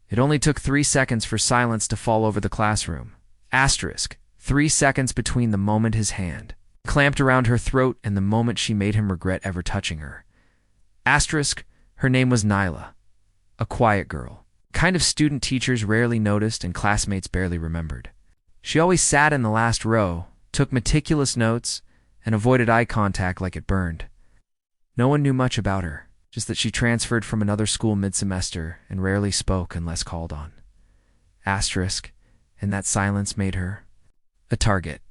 It only took 3 seconds for silence to fall over the classroom. Asterisk. 3 seconds between the moment his hand clamped around her throat and the moment she made him regret ever touching her. Asterisk. Her name was Nyla. A quiet girl. Kind of student teachers rarely noticed and classmates barely remembered. She always sat in the last row, took meticulous notes, and avoided eye contact like it burned. No one knew much about her, just that she transferred from another school mid-semester and rarely spoke unless called on. Asterisk. And that silence made her a target.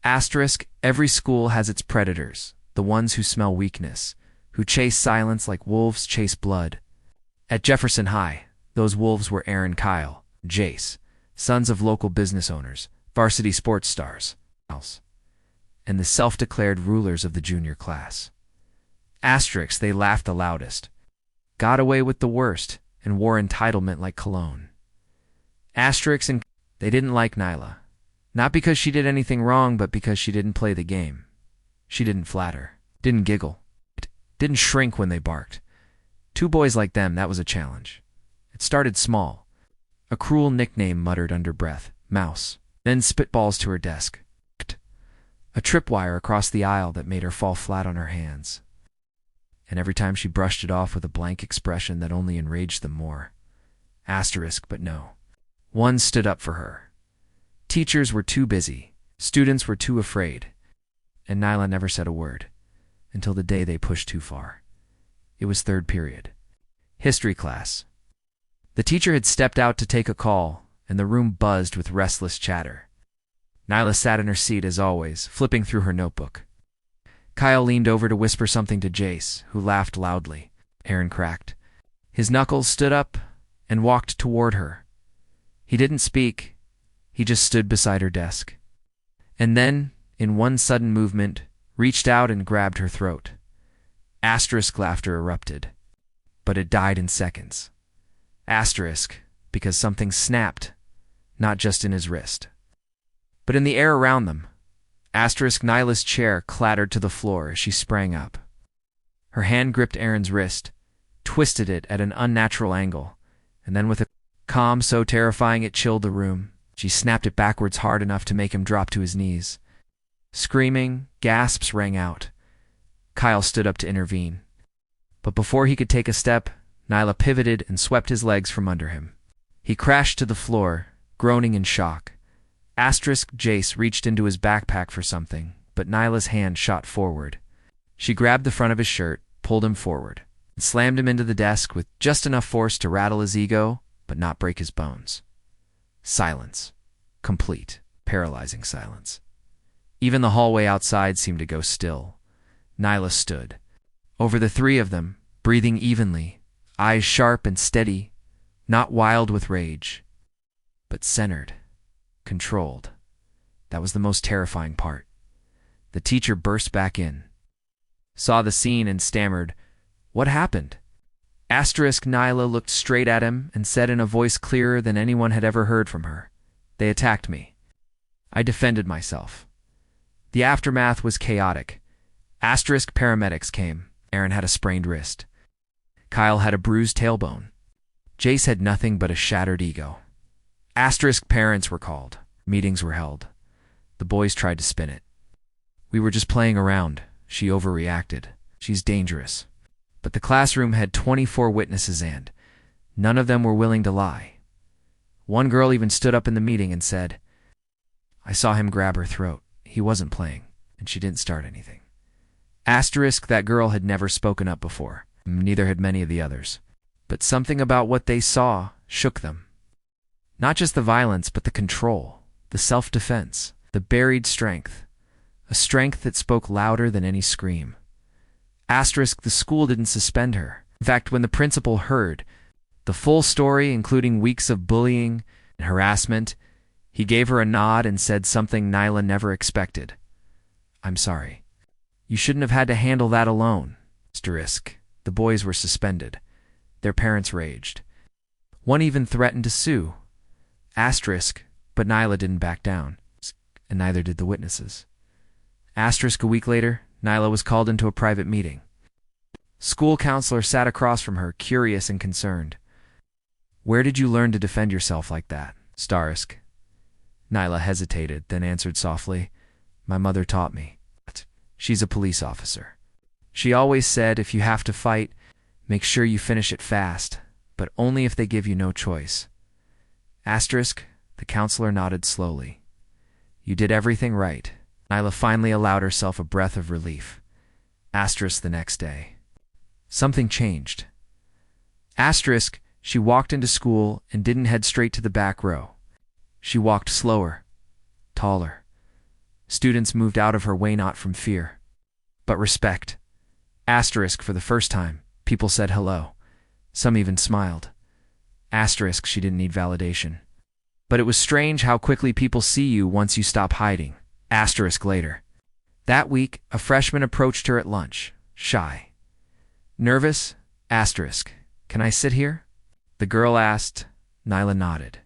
Asterisk. Every school has its predators, the ones who smell weakness, who chase silence like wolves chase blood. At Jefferson High, those wolves were Aaron, Kyle, Jace, sons of local business owners, varsity sports stars, and the self-declared rulers of the junior class. Asterisk. They laughed the loudest, got away with the worst, and wore entitlement like cologne. Asterisk. And they didn't like Nyla. Not because she did anything wrong, but because she didn't play the game. She didn't flatter, didn't giggle, didn't shrink when they barked. 2 boys like them, that was a challenge. It started small. A cruel nickname muttered under breath, Mouse, then spitballs to her desk. A tripwire across the aisle that made her fall flat on her hands. And every time she brushed it off with a blank expression that only enraged them more. Asterisk. But no. One stood up for her. Teachers were too busy. Students were too afraid. And Nyla never said a word, until the day they pushed too far. It was 3rd period. History class. The teacher had stepped out to take a call, and the room buzzed with restless chatter. Nyla sat in her seat as always, flipping through her notebook. Kyle leaned over to whisper something to Jace, who laughed loudly. Aaron cracked. His knuckles stood up and walked toward her. He didn't speak. He just stood beside her desk. And then, in one sudden movement, reached out and grabbed her throat. Asterisk. Laughter erupted. But it died in seconds. Asterisk. Because something snapped, not just in his wrist, but in the air around them. Asterisk. Nyla's chair clattered to the floor as she sprang up. Her hand gripped Aaron's wrist, twisted it at an unnatural angle, and then with a calm so terrifying it chilled the room, she snapped it backwards hard enough to make him drop to his knees. Screaming, gasps rang out. Kyle stood up to intervene. But before he could take a step, Nyla pivoted and swept his legs from under him. He crashed to the floor, groaning in shock. Asterisk. Jace reached into his backpack for something, but Nyla's hand shot forward. She grabbed the front of his shirt, pulled him forward, and slammed him into the desk with just enough force to rattle his ego, but not break his bones. Silence. Complete, paralyzing silence. Even the hallway outside seemed to go still. Nyla stood. Over the 3 of them, breathing evenly, eyes sharp and steady, not wild with rage, but centered, controlled. That was the most terrifying part. The teacher burst back in, saw the scene and stammered, "What happened?" Asterisk. Nyla looked straight at him and said in a voice clearer than anyone had ever heard from her, "They attacked me. I defended myself." The aftermath was chaotic. Asterisk. Paramedics came. Aaron had a sprained wrist. Kyle had a bruised tailbone. Jace had nothing but a shattered ego. Asterisk. Parents were called. Meetings were held. The boys tried to spin it. "We were just playing around. She overreacted. She's dangerous." But the classroom had 24 witnesses and none of them were willing to lie. One girl even stood up in the meeting and said, "I saw him grab her throat. He wasn't playing, and she didn't start anything." Asterisk. That girl had never spoken up before. Neither had many of the others. But something about what they saw shook them. Not just the violence, but the control, the self-defense, the buried strength. A strength that spoke louder than any scream. Asterisk. The school didn't suspend her. In fact, when the principal heard the full story, including weeks of bullying and harassment, he gave her a nod and said something Nyla never expected. "I'm sorry. You shouldn't have had to handle that alone." Asterisk. The boys were suspended. Their parents raged. One even threatened to sue. Asterisk. But Nyla didn't back down, and neither did the witnesses. Asterisk. A week later, Nyla was called into a private meeting. School counselor sat across from her, curious and concerned. Where did you learn to defend yourself like that? Starisk. Nyla hesitated, then answered softly, My mother taught me. She's a police officer. She always said if you have to fight, make sure you finish it fast, but only if they give you no choice. Asterisk, the counselor nodded slowly. You did everything right. Nyla finally allowed herself a breath of relief. Asterisk the next day. Something changed. Asterisk, she walked into school and didn't head straight to the back row. She walked slower, taller. Students moved out of her way not from fear, but respect. Asterisk, for the first time, people said hello. Some even smiled. Asterisk, she didn't need validation. But it was strange how quickly people see you once you stop hiding. Asterisk later. That week, a freshman approached her at lunch, shy. Nervous? Asterisk. Can I sit here? The girl asked. Nyla nodded.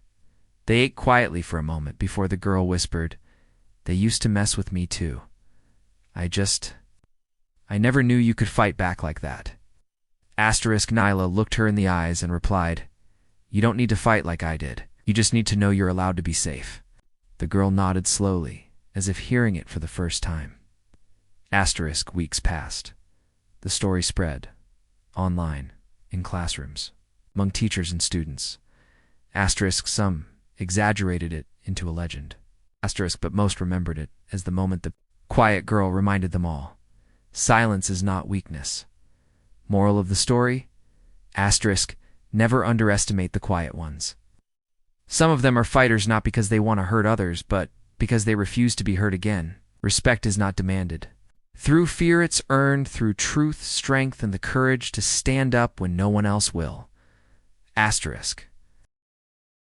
They ate quietly for a moment before the girl whispered, They used to mess with me too. I never knew you could fight back like that. Asterisk Nyla looked her in the eyes and replied, You don't need to fight like I did. You just need to know you're allowed to be safe. The girl nodded slowly, as if hearing it for the first time. Asterisk weeks passed. The story spread. Online, in classrooms, among teachers and students. Asterisk some exaggerated it into a legend. Asterisk but most remembered it as the moment the quiet girl reminded them all. Silence is not weakness. Moral of the story? Asterisk, never underestimate the quiet ones. Some of them are fighters not because they want to hurt others, but because they refuse to be hurt again. Respect is not demanded. Through fear it's earned, through truth, strength, and the courage to stand up when no one else will. Asterisk.